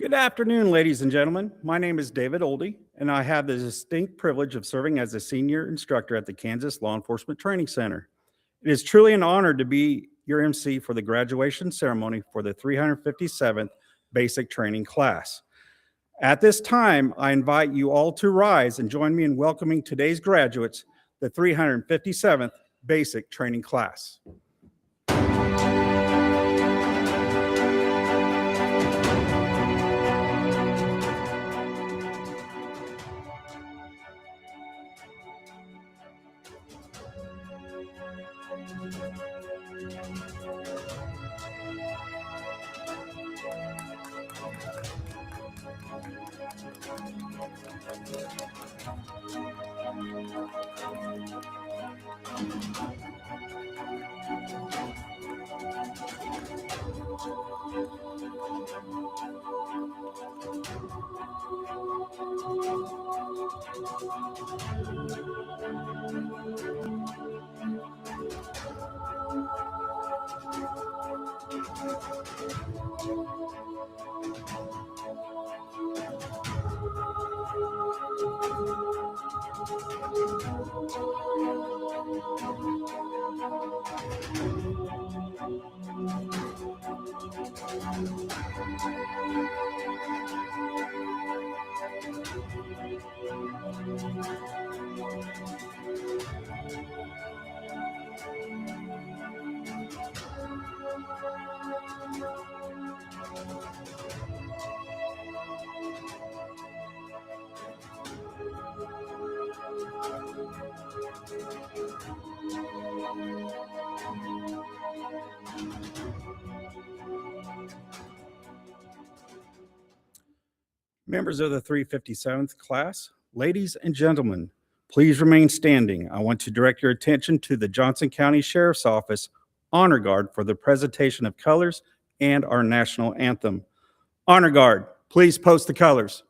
Good afternoon, ladies and gentlemen. My name is David Oldie, and I have the distinct privilege of serving as a senior instructor at the Kansas Law Enforcement Training Center. It is truly an honor to be your MC for the graduation ceremony for the 357th Basic Training class. At this time, I invite you all to rise and join me in welcoming today's graduates, the 357th Basic Training class. Members of the 357th class, ladies and gentlemen, please remain standing. I want to direct your attention to the Johnson County Sheriff's Office Honor Guard for the presentation of colors and our national anthem. Honor Guard, please post the colors.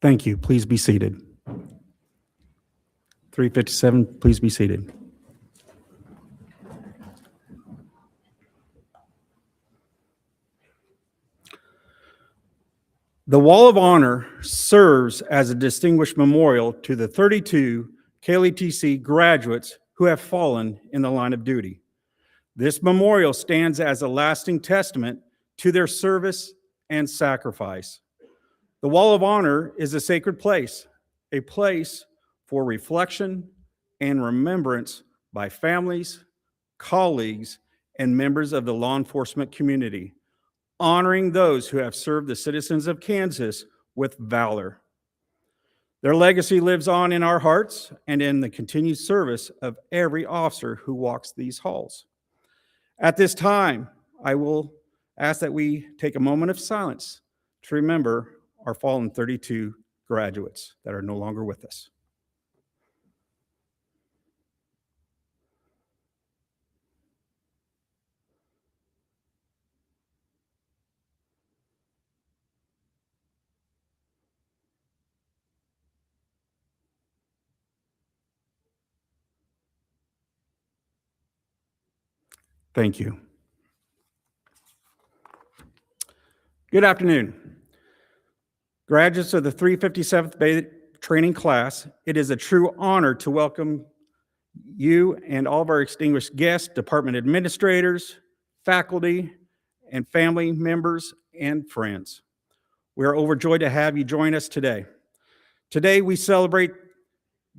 Thank you. Please be seated. 357, please be seated. The Wall of Honor serves as a distinguished memorial to the 32 KLETC graduates who have fallen in the line of duty. This memorial stands as a lasting testament to their service and sacrifice. The Wall of Honor is a sacred place, a place for reflection and remembrance by families, colleagues, and members of the law enforcement community, honoring those who have served the citizens of Kansas with valor. Their legacy lives on in our hearts and in the continued service of every officer who walks these halls. At this time, I will ask that we take a moment of silence to remember our fallen 32 graduates that are no longer with us. Thank you. Good afternoon. Graduates of the 357th Bay Training Class, it is a true honor to welcome you and all of our distinguished guests, department administrators, faculty, and family members and friends. We are overjoyed to have you join us today. Today, we celebrate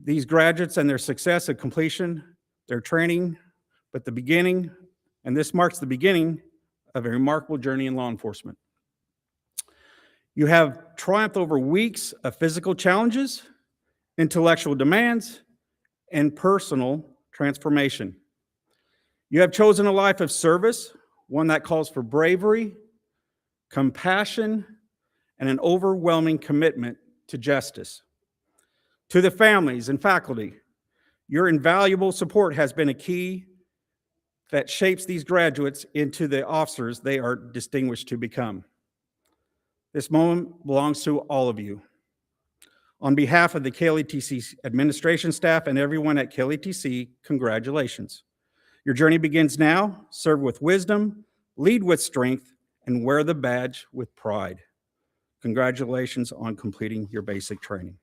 these graduates and their success of completion, their training, but the beginning, and this marks the beginning of a remarkable journey in law enforcement. You have triumphed over weeks of physical challenges, intellectual demands, and personal transformation. You have chosen a life of service, one that calls for bravery, compassion, and an overwhelming commitment to justice. To the families and faculty, your invaluable support has been a key that shapes these graduates into the officers they are distinguished to become. This moment belongs to all of you. On behalf of the KLETC administration staff and everyone at KLETC, congratulations. Your journey begins now. Serve with wisdom, lead with strength, and wear the badge with pride. Congratulations on completing your basic training.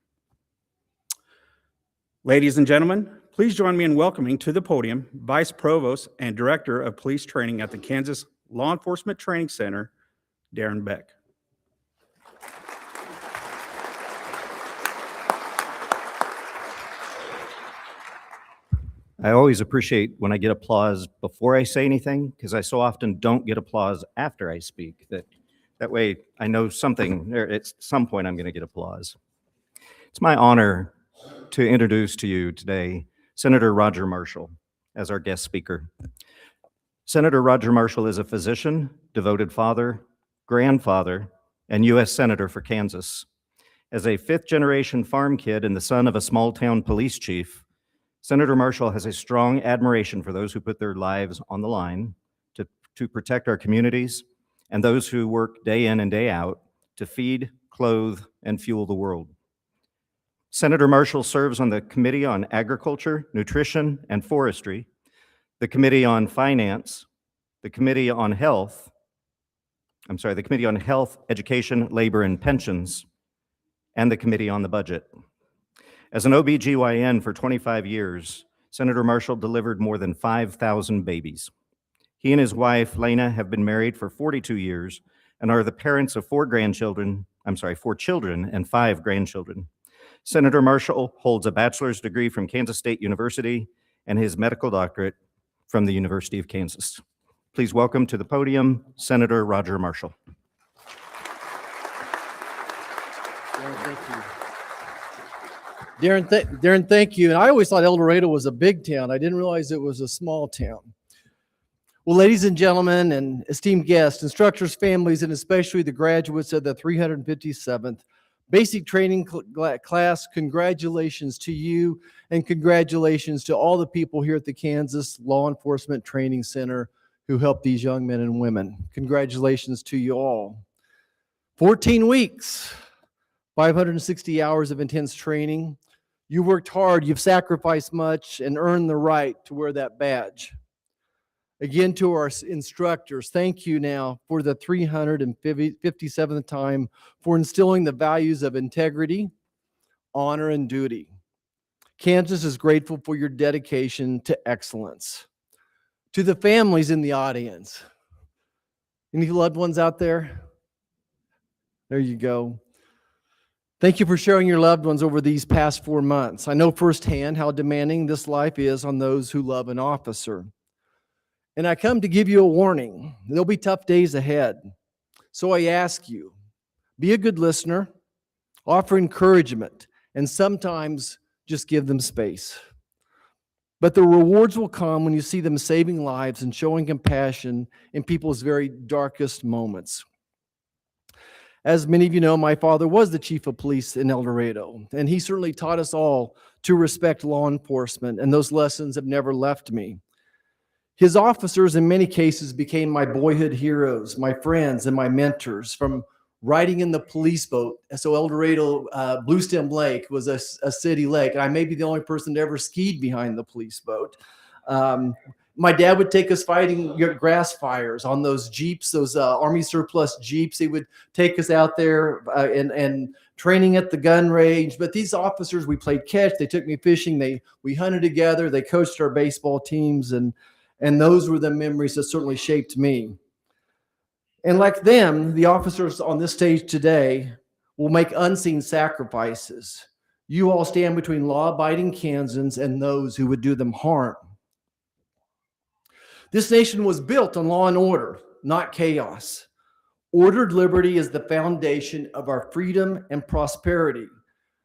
Ladies and gentlemen, please join me in welcoming to the podium Vice Provost and Director of Police Training at the Kansas Law Enforcement Training Center, Darren Beck. I always appreciate when I get applause before I say anything, because I so often don't get applause after I speak. That way I know something, at some point I'm going to get applause. It's my honor to introduce to you today Senator Roger Marshall as our guest speaker. Senator Roger Marshall is a physician, devoted father, grandfather, and U.S. Senator for Kansas. As a fifth-generation farm kid and the son of a small-town police chief, Senator Marshall has a strong admiration for those who put their lives on the line to protect our communities and those who work day in and day out to feed, clothe, and fuel the world. Senator Marshall serves on the Committee on Agriculture, Nutrition, and Forestry, the Committee on Finance, the Committee on Health, Education, Labor, and Pensions, and the Committee on the Budget. As an OBGYN for 25 years, Senator Marshall delivered more than 5,000 babies. He and his wife, Lena, have been married for 42 years and are the parents of four children and 5 grandchildren. Senator Marshall holds a bachelor's degree from Kansas State University and his medical doctorate from the University of Kansas. Please welcome to the podium, Senator Roger Marshall. Thank you. Darren, thank you. And I always thought El Dorado was a big town. I didn't realize it was a small town. Well, ladies and gentlemen and esteemed guests, instructors, families, and especially the graduates of the 357th Basic Training Class, congratulations to you and congratulations to all the people here at the Kansas Law Enforcement Training Center who helped these young men and women. Congratulations to you all. 14 weeks. 560 hours of intense training. You worked hard, you've sacrificed much, and earned the right to wear that badge. Again, to our instructors, thank you now for the 357th time for instilling the values of integrity, honor, and duty. Kansas is grateful for your dedication to excellence. To the families in the audience, any loved ones out there? There you go. Thank you for sharing your loved ones over these past 4 months. I know firsthand how demanding this life is on those who love an officer. And I come to give you a warning. There'll be tough days ahead. So I ask you, be a good listener, offer encouragement, and sometimes just give them space. But the rewards will come when you see them saving lives and showing compassion in people's very darkest moments. As many of you know, my father was the chief of police in El Dorado, and he certainly taught us all to respect law enforcement, and those lessons have never left me. His officers, in many cases, became my boyhood heroes, my friends, and my mentors, from riding in the police boat. So El Dorado, Bluestem Lake was a city lake, and I may be the only person to ever skied behind the police boat. My dad would take us fighting grass fires on those Jeeps, those Army surplus Jeeps. He would take us out there and training at the gun range. But these officers, we played catch. They took me fishing. We hunted together. They coached our baseball teams, and those were the memories that certainly shaped me. And like them, the officers on this stage today will make unseen sacrifices. You all stand between law-abiding Kansans and those who would do them harm. This nation was built on law and order, not chaos. Ordered liberty is the foundation of our freedom and prosperity.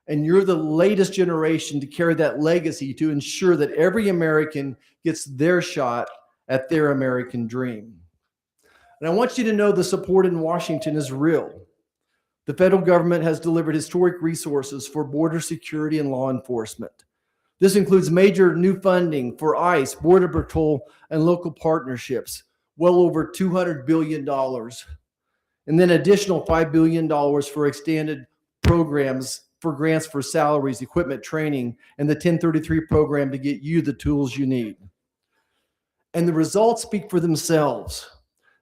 And you're the latest generation to carry that legacy to ensure that every American gets their shot at their American dream. And I want you to know the support in Washington is real. The federal government has delivered historic resources for border security and law enforcement. This includes major new funding for ICE, Border Patrol, and local partnerships, well over $200 billion. And then additional $5 billion for extended programs for grants for salaries, equipment, training, and the 1033 program to get you the tools you need. And the results speak for themselves.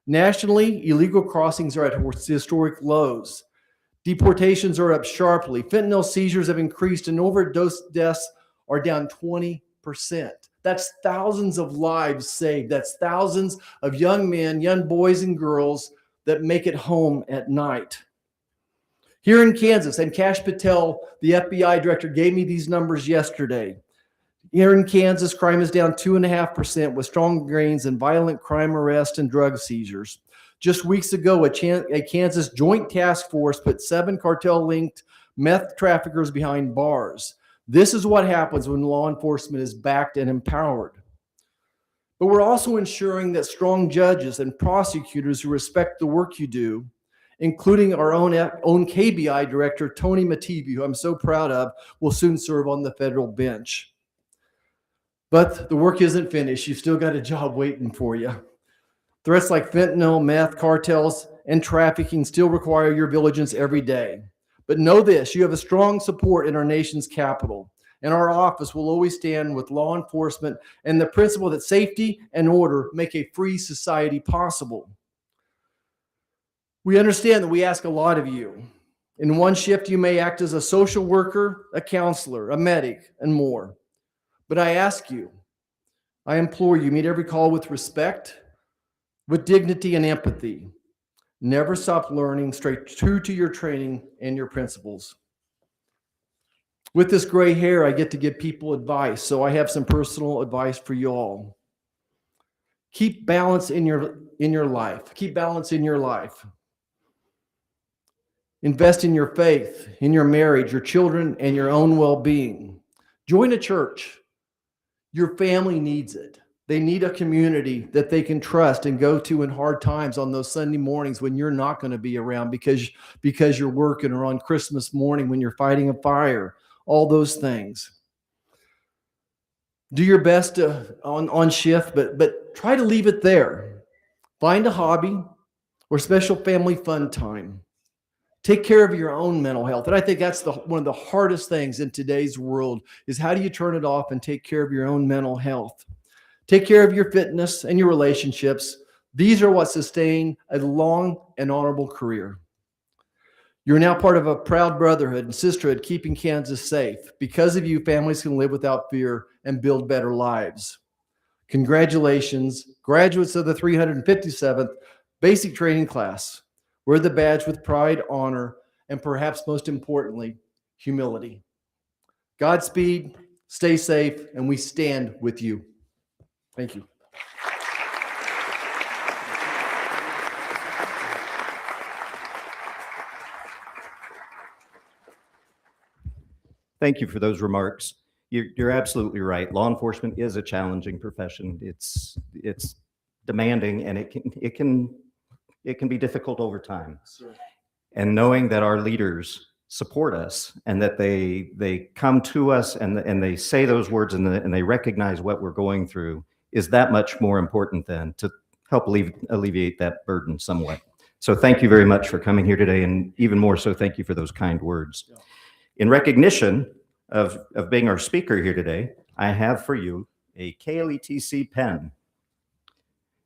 Nationally, illegal crossings are at historic lows. Deportations are up sharply. Fentanyl seizures have increased, and overdose deaths are down 20%. That's thousands of lives saved. That's thousands of young men, young boys and girls that make it home at night. Here in Kansas, and Kash Patel, the FBI director, gave me these numbers yesterday. Here in Kansas, crime is down 2.5% with strong gains in violent crime arrests and drug seizures. Just weeks ago, a Kansas joint task force put 7 cartel-linked meth traffickers behind bars. This is what happens when law enforcement is backed and empowered. But we're also ensuring that strong judges and prosecutors who respect the work you do, including our own KBI director, Tony Mativi, who I'm so proud of, will soon serve on the federal bench. But the work isn't finished. You've still got a job waiting for you. Threats like fentanyl, meth, cartels, and trafficking still require your vigilance every day. But know this, you have a strong support in our nation's capital, and our office will always stand with law enforcement and the principle that safety and order make a free society possible. We understand that we ask a lot of you. In one shift, you may act as a social worker, a counselor, a medic, and more. But I ask you, I implore you, meet every call with respect, with dignity and empathy. Never stop learning, stay true to your training and your principles. With this gray hair, I get to give people advice, so I have some personal advice for you all. Keep balance in your life. Keep balance in your life. Invest in your faith, in your marriage, your children, and your own well-being. Join a church. Your family needs it. They need a community that they can trust and go to in hard times on those Sunday mornings when you're not going to be around because you're working, or on Christmas morning when you're fighting a fire, all those things. Do your best on shift, but try to leave it there. Find a hobby or special family fun time. Take care of your own mental health. And I think that's one of the hardest things in today's world is how do you turn it off and take care of your own mental health? Take care of your fitness and your relationships. These are what sustain a long and honorable career. You're now part of a proud brotherhood and sisterhood keeping Kansas safe. Because of you, families can live without fear and build better lives. Congratulations, graduates of the 357th Basic Training Class. Wear the badge with pride, honor, and perhaps most importantly, humility. Godspeed, stay safe, and we stand with you. Thank you. Thank you for those remarks. You're absolutely right. Law enforcement is a challenging profession. It's demanding, and it can be difficult over time. Sure. And knowing that our leaders support us and that they come to us and they say those words and they recognize what we're going through is that much more important than to help alleviate that burden somewhat. So thank you very much for coming here today, and even more so, thank you for those kind words. Yeah. In recognition of being our speaker here today, I have for you a KLETC pen.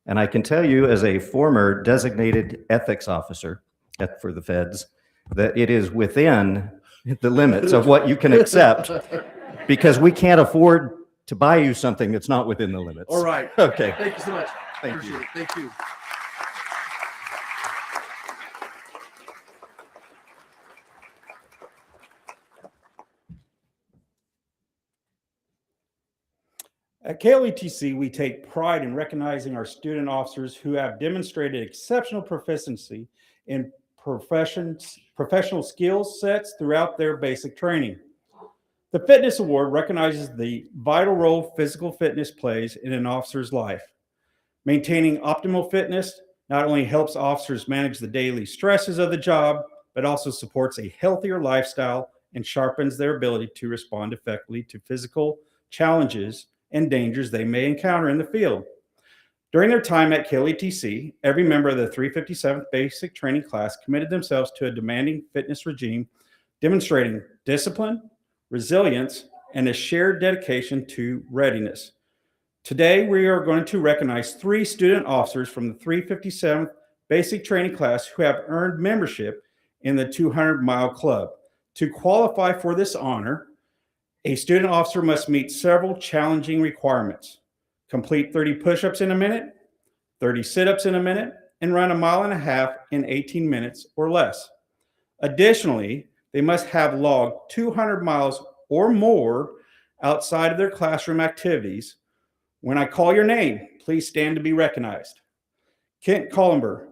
And I can tell you as a former designated ethics officer for the feds, that it is within the limits of what you can accept, because we can't afford to buy you something that's not within the limits. All right. Okay. Thank you so much. Thank Appreciate you. it. Thank you. At KLETC, we take pride in recognizing our student officers who have demonstrated exceptional proficiency in professional skill sets throughout their basic training. The Fitness Award recognizes the vital role physical fitness plays in an officer's life. Maintaining optimal fitness not only helps officers manage the daily stresses of the job, but also supports a healthier lifestyle and sharpens their ability to respond effectively to physical challenges and dangers they may encounter in the field. During their time at KLETC, every member of the 357th Basic Training Class committed themselves to a demanding fitness regime, demonstrating discipline, resilience, and a shared dedication to readiness. Today, we are going to recognize 3 student officers from the 357th Basic Training Class who have earned membership in the 200-mile club. To qualify for this honor, a student officer must meet several challenging requirements. Complete 30 push-ups in a minute, 30 sit-ups in a minute, and run 1.5 miles in 18 minutes or less. Additionally, they must have logged 200 miles or more outside of their classroom activities. When I call your name, please stand to be recognized. Kent Collenberg,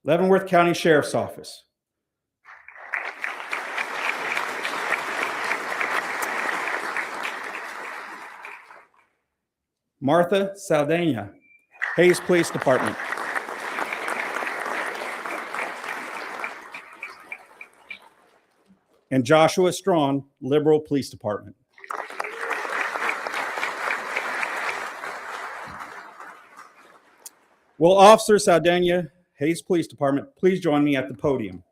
Leavenworth County Sheriff's Office. Martha Saldana, Hayes Police Department. And Joshua Strawn, Liberal Police Department. Will Officer Saldana, Hayes Police Department, please join me at the podium?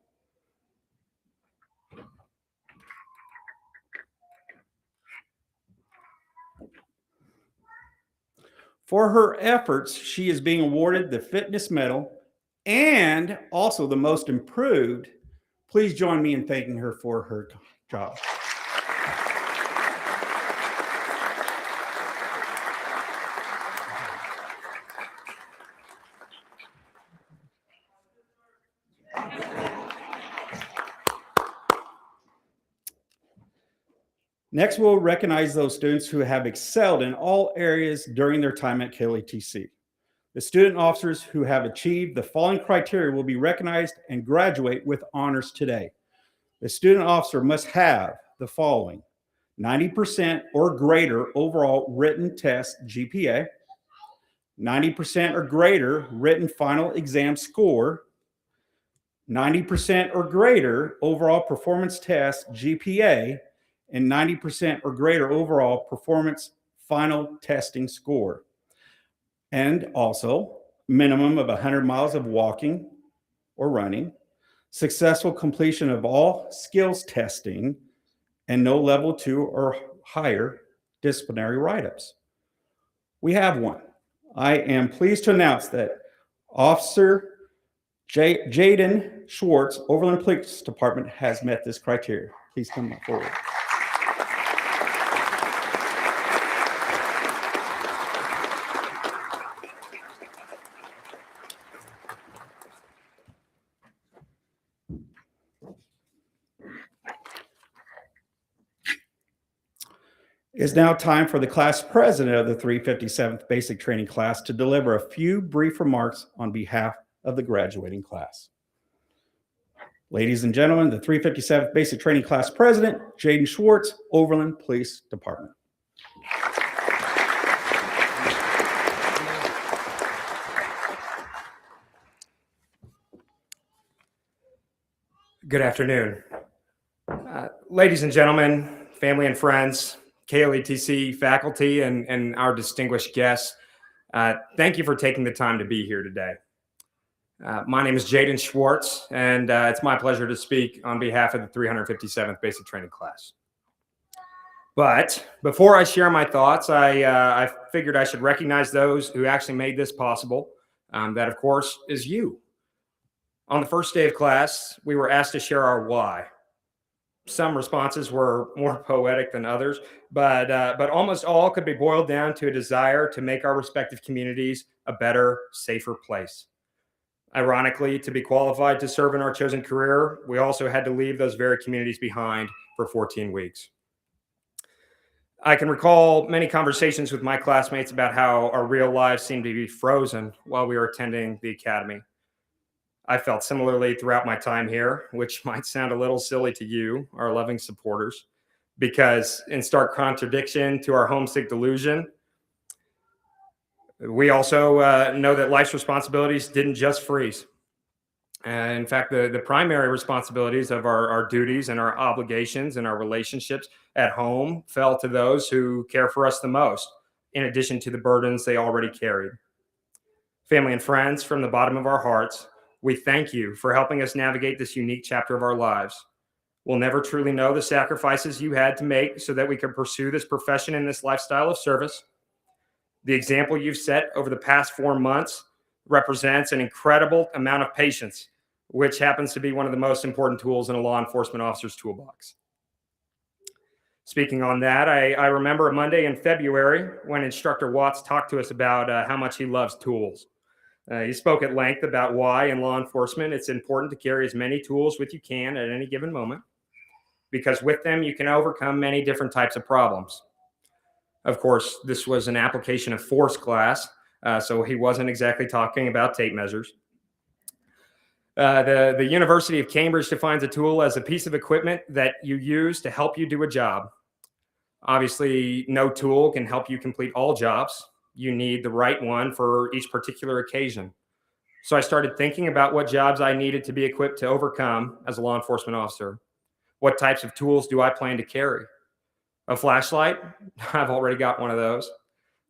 For her efforts, she is being awarded the Fitness Medal and also the Most Improved. Please join me in thanking her for her job. Next, we'll recognize those students who have excelled in all areas during their time at KLETC. The student officers who have achieved the following criteria will be recognized and graduate with honors today. The student officer must have the following: 90% or greater overall written test GPA, 90% or greater written final exam score, 90% or greater overall performance test GPA, and 90% or greater overall performance final testing score. And also minimum of 100 miles of walking or running, successful completion of all skills testing, and no level 2 or higher disciplinary write-ups. We have one. I am pleased to announce that Officer Jaden Schwartz, Overland Police Department, has met this criteria. Please come forward. It is now time for the class president of the 357th Basic Training Class to deliver a few brief remarks on behalf of the graduating class. Ladies and gentlemen, the 357th Basic Training Class President, Jaden Schwartz, Overland Police Department. Good afternoon. Ladies and gentlemen, family and friends, KLETC faculty, and our distinguished guests, thank you for taking the time to be here today. My name is Jaden Schwartz, and it's my pleasure to speak on behalf of the 357th Basic Training Class. But before I share my thoughts, I figured I should recognize those who actually made this possible. That, of course, is you. On the first day of class, we were asked to share our why. Some responses were more poetic than others, but almost all could be boiled down to a desire to make our respective communities a better, safer place. Ironically, to be qualified to serve in our chosen career, we also had to leave those very communities behind for 14 weeks. I can recall many conversations with my classmates about how our real lives seemed to be frozen while we were attending the academy. I felt similarly throughout my time here, which might sound a little silly to you, our loving supporters, because in stark contradiction to our homesick delusion, we also know that life's responsibilities didn't just freeze. In fact, the primary responsibilities of our duties and our obligations and our relationships at home fell to those who care for us the most, in addition to the burdens they already carried. Family and friends, from the bottom of our hearts, we thank you for helping us navigate this unique chapter of our lives. We'll never truly know the sacrifices you had to make so that we could pursue this profession and this lifestyle of service. The example you've set over the past 4 months represents an incredible amount of patience, which happens to be one of the most important tools in a law enforcement officer's toolbox. Speaking on that, I remember a Monday in February when Instructor Watts talked to us about how much he loves tools. He spoke at length about why in law enforcement it's important to carry as many tools with you can at any given moment, because with them you can overcome many different types of problems. Of course, this was an application of force class, so he wasn't exactly talking about tape measures. The University of Cambridge defines a tool as a piece of equipment that you use to help you do a job. Obviously, no tool can help you complete all jobs. You need the right one for each particular occasion. So I started thinking about what jobs I needed to be equipped to overcome as a law enforcement officer. What types of tools do I plan to carry? A flashlight? I've already got one of those.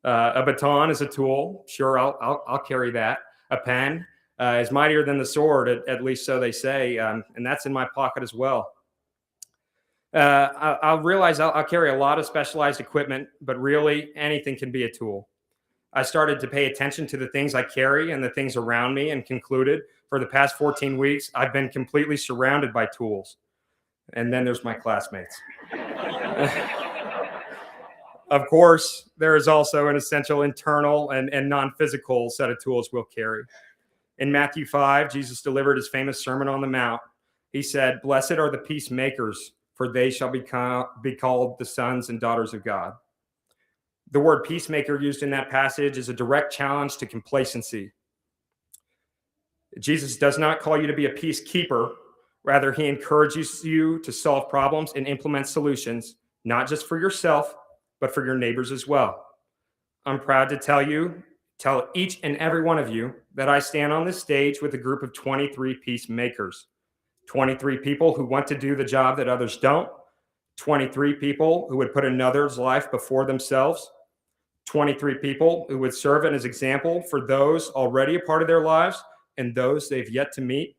A baton is a tool. Sure, I'll carry that. A pen is mightier than the sword, at least so they say, and that's in my pocket as well. I'll realize I'll carry a lot of specialized equipment, but really anything can be a tool. I started to pay attention to the things I carry and the things around me and concluded for the past 14 weeks, I've been completely surrounded by tools. And then there's my classmates. Of course, there is also an essential internal and non-physical set of tools we'll carry. In Matthew 5, Jesus delivered his famous Sermon on the Mount. He said, "Blessed are the peacemakers, for they shall be called the sons and daughters of God." The word peacemaker used in that passage is a direct challenge to complacency. Jesus does not call you to be a peacekeeper. Rather, he encourages you to solve problems and implement solutions, not just for yourself, but for your neighbors as well. I'm proud to tell each and every one of you that I stand on this stage with a group of 23 peacemakers, 23 people who want to do the job that others don't, 23 people who would put another's life before themselves, 23 people who would serve as example for those already a part of their lives and those they've yet to meet,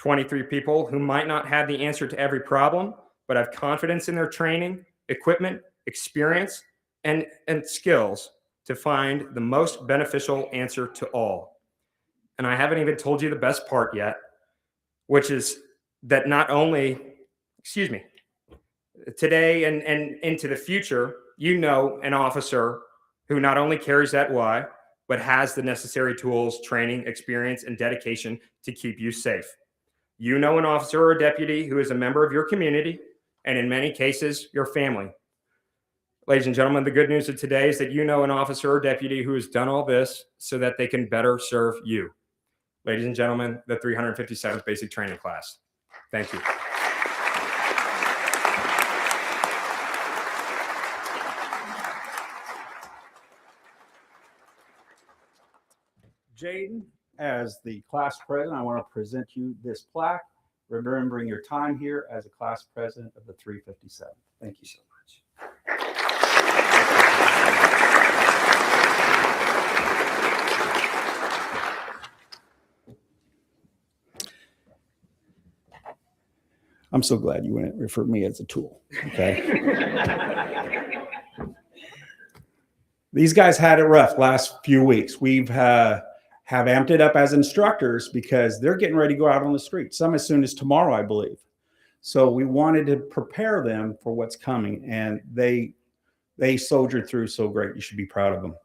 23 people who might not have the answer to every problem, but have confidence in their training, equipment, experience, and skills to find the most beneficial answer to all. And I haven't even told you the best part yet, which is that not only, today and into the future, you know an officer who not only carries that why, but has the necessary tools, training, experience, and dedication to keep you safe. You know an officer or a deputy who is a member of your community, and in many cases, your family. Ladies and gentlemen, the good news of today is that you know an officer or deputy who has done all this so that they can better serve you. Ladies and gentlemen, the 357th Basic Training Class. Thank you. Jaden, as the class president, I want to present you this plaque, remembering your time here as a class president of the 357. Thank you so much. I'm so glad you wouldn't refer to me as a tool, okay? These guys had it rough last few weeks. We've have amped it up as instructors because they're getting ready to go out on the street, some as soon as tomorrow, I believe. So we wanted to prepare them for what's coming, and they soldiered through so great. You should be proud of them.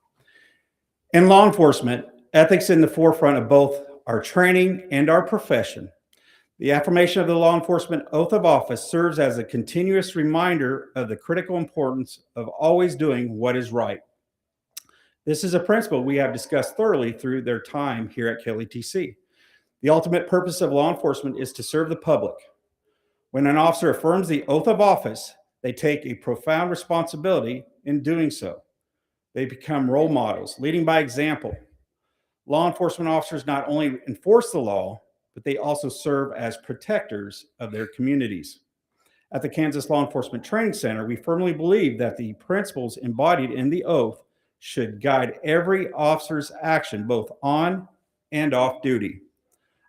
In law enforcement, ethics in the forefront of both our training and our profession. The affirmation of the law enforcement oath of office serves as a continuous reminder of the critical importance of always doing what is right. This is a principle we have discussed thoroughly through their time here at KLETC. The ultimate purpose of law enforcement is to serve the public. When an officer affirms the oath of office, they take a profound responsibility in doing so. They become role models, leading by example. Law enforcement officers not only enforce the law, but they also serve as protectors of their communities. At the Kansas Law Enforcement Training Center, we firmly believe that the principles embodied in the oath should guide every officer's action, both on and off duty.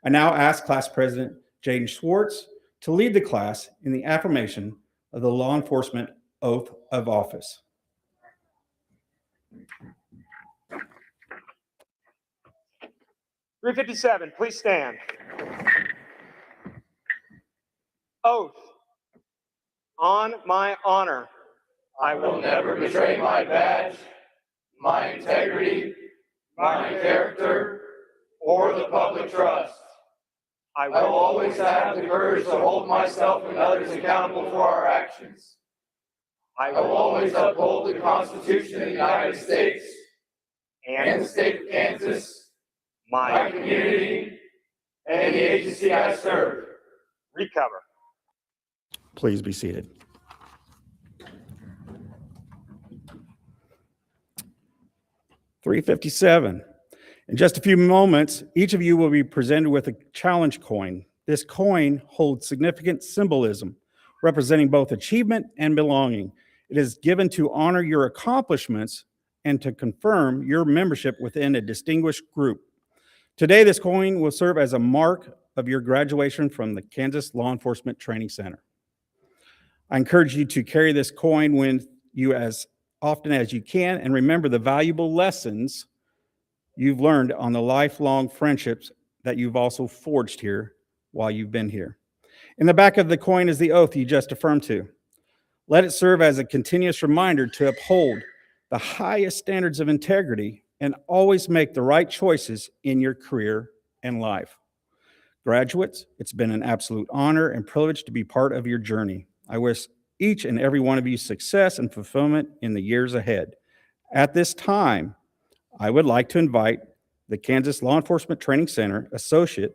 I now ask Class President Jaden Schwartz to lead the class in the affirmation of the Law Enforcement Oath of Office. .357, please stand. Oath. On my honor, I will never betray my badge, my integrity, my character, or the public trust. I will always have the courage to hold myself and others accountable for our actions. I will always uphold the Constitution of the United States and the state of Kansas, my community, and the agency I serve. Recover. Please be seated. .357. In just a few moments, each of you will be presented with a challenge coin. This coin holds significant symbolism, representing both achievement and belonging. It is given to honor your accomplishments and to confirm your membership within a distinguished group. Today, this coin will serve as a mark of your graduation from the Kansas Law Enforcement Training Center. I encourage you to carry this coin with you as often as you can, and remember the valuable lessons you've learned on the lifelong friendships that you've also forged here while you've been here. In the back of the coin is the oath you just affirmed to. Let it serve as a continuous reminder to uphold the highest standards of integrity and always make the right choices in your career and life. Graduates, it's been an absolute honor and privilege to be part of your journey. I wish each and every one of you success and fulfillment in the years ahead. At this time, I would like to invite the Kansas Law Enforcement Training Center Associate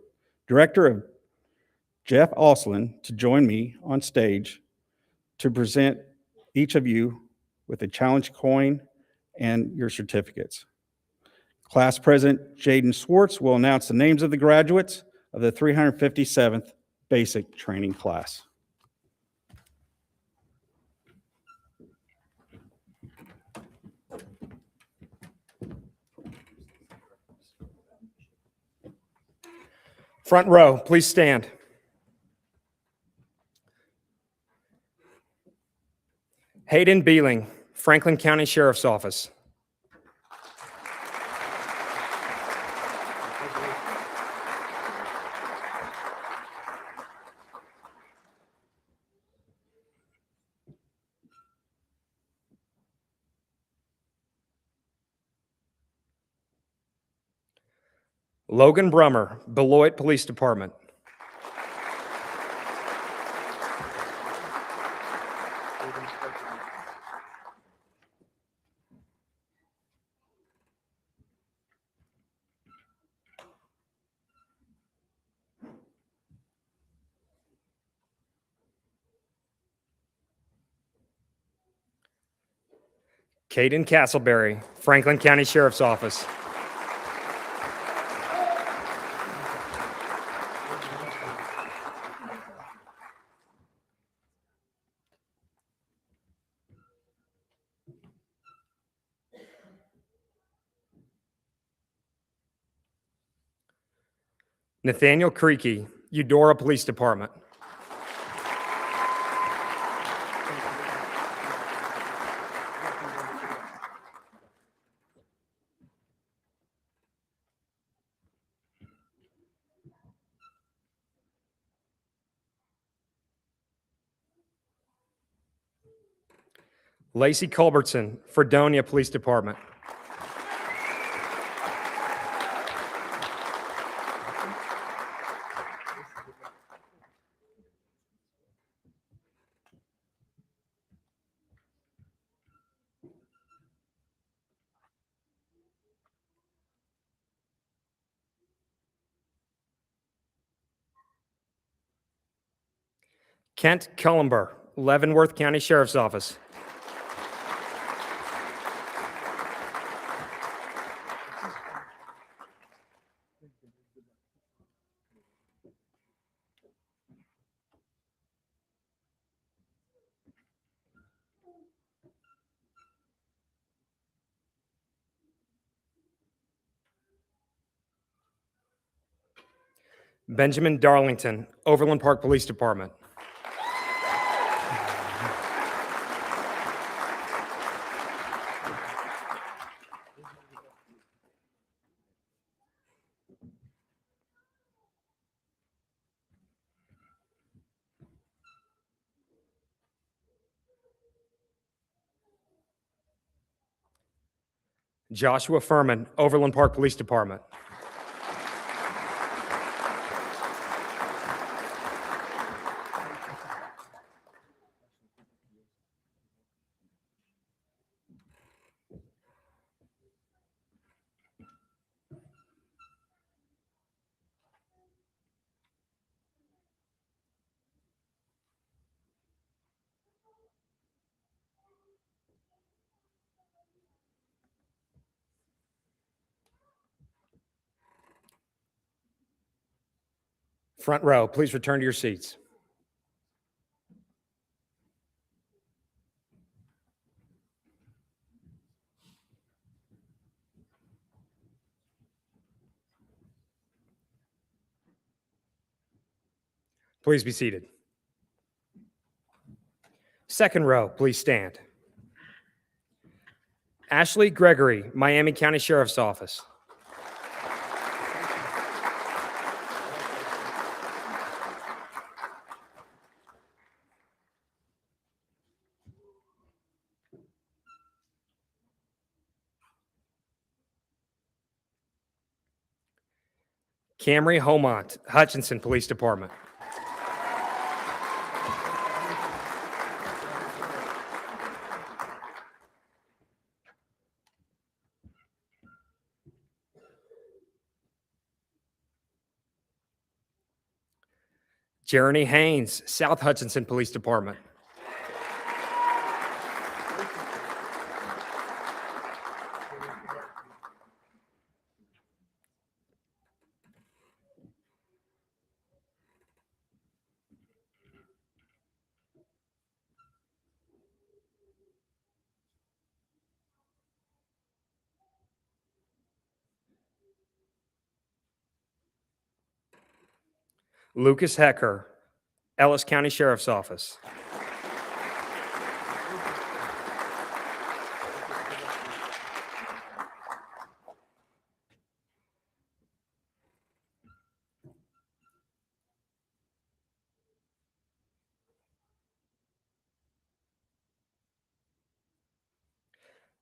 Director of Jeff Oslin to join me on stage to present each of you with a challenge coin and your certificates. Class President Jaden Schwartz will announce the names of the graduates of the 357th Basic Training Class. Front row, please stand. Hayden Beeling, Franklin County Sheriff's Office. Logan Brummer, Beloit Police Department. Caden Castleberry, Franklin County Sheriff's Office. Nathaniel Creaky, Eudora Police Department. Lacey Culbertson, Fredonia Police Department. Kent Cullenber, Leavenworth County Sheriff's Office. Benjamin Darlington, Overland Park Police Department. Joshua Furman, Overland Park Police Department. Front row, please return to your seats. Please be seated. Second row, please stand. Ashley Gregory, Miami County Sheriff's Office. Camry Homont, Hutchinson Police Department. Jeremy Haynes, South Hutchinson Police Department. Lucas Hecker, Ellis County Sheriff's Office.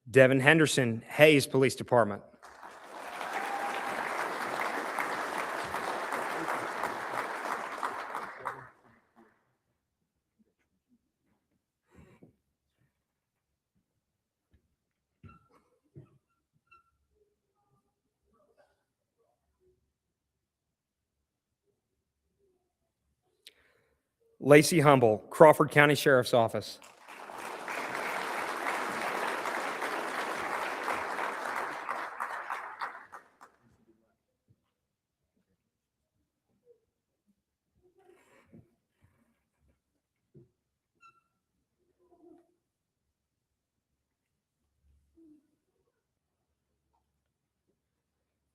Devin Henderson, Hayes Police Department. Lacey Humble, Crawford County Sheriff's Office.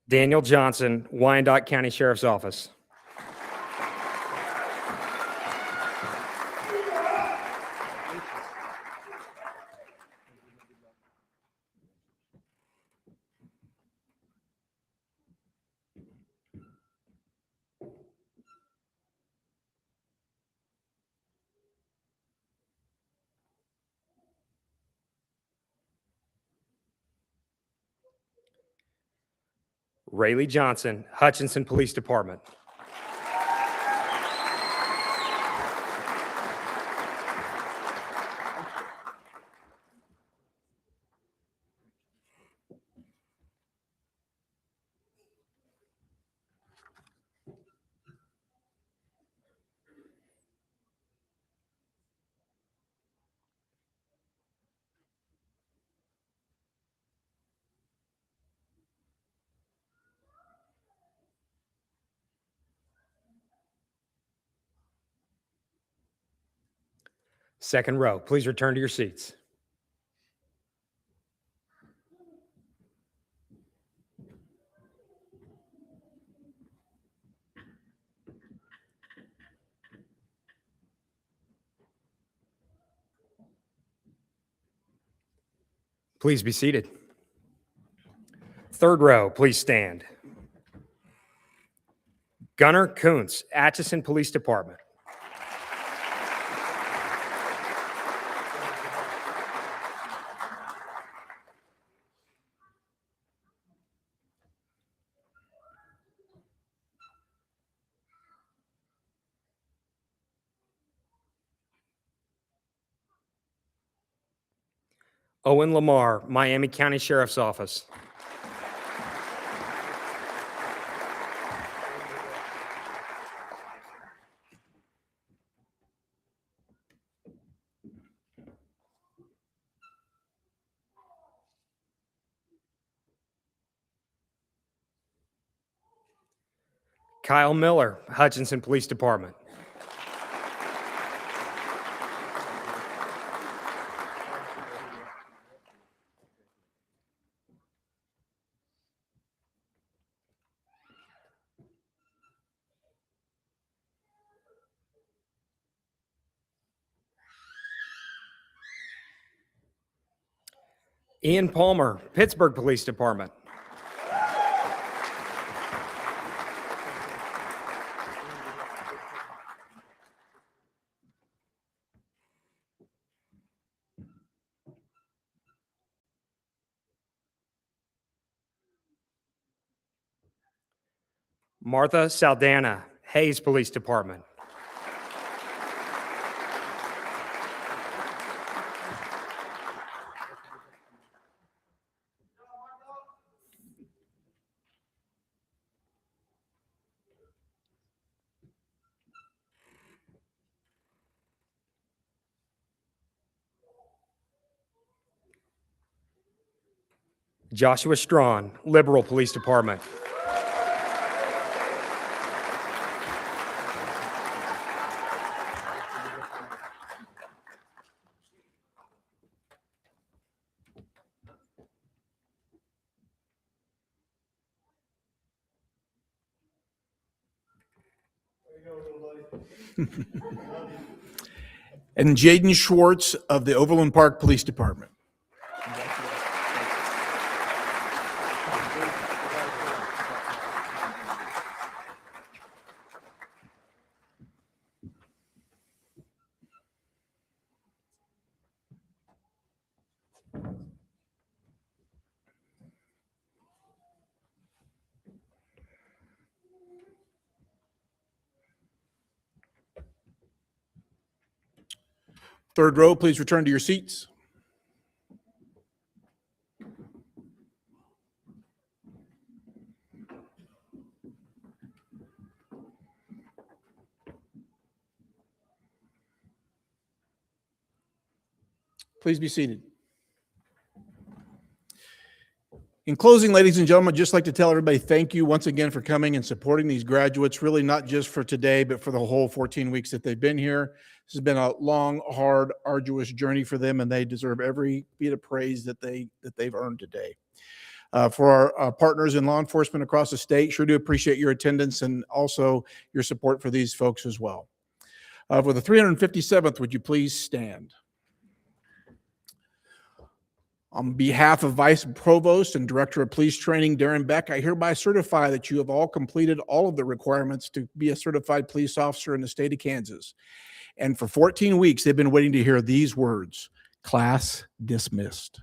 Daniel Johnson, Wyandotte County Sheriff's Office. Rayleigh Johnson, Hutchinson Police Department. Second row, please return to your seats. Please be seated. Third row, please stand. Gunnar Kuntz, Atchison Police Department. Owen Lamar, Miami County Sheriff's Office. Kyle Miller, Hutchinson Police Department. Ian Palmer, Pittsburgh Police Department. Martha Saldana, Hayes Police Department. Joshua Strawn, Liberal Police Department. And Jaden Schwartz of the Overland Park Police Department. Third row, please return to your seats. Please be seated. In closing, ladies and gentlemen, I'd just like to tell everybody thank you once again for coming and supporting these graduates, really not just for today, but for the whole 14 weeks that they've been here. This has been a long, hard, arduous journey for them, and they deserve every bit of praise that they've earned today. For our partners in law enforcement across the state, sure do appreciate your attendance and also your support for these folks as well. For the 357th, would you please stand? On behalf of Vice Provost and Director of Police Training, Darren Beck, I hereby certify that you have all completed all of the requirements to be a certified police officer in the state of Kansas. And for 14 weeks, they've been waiting to hear these words: class dismissed.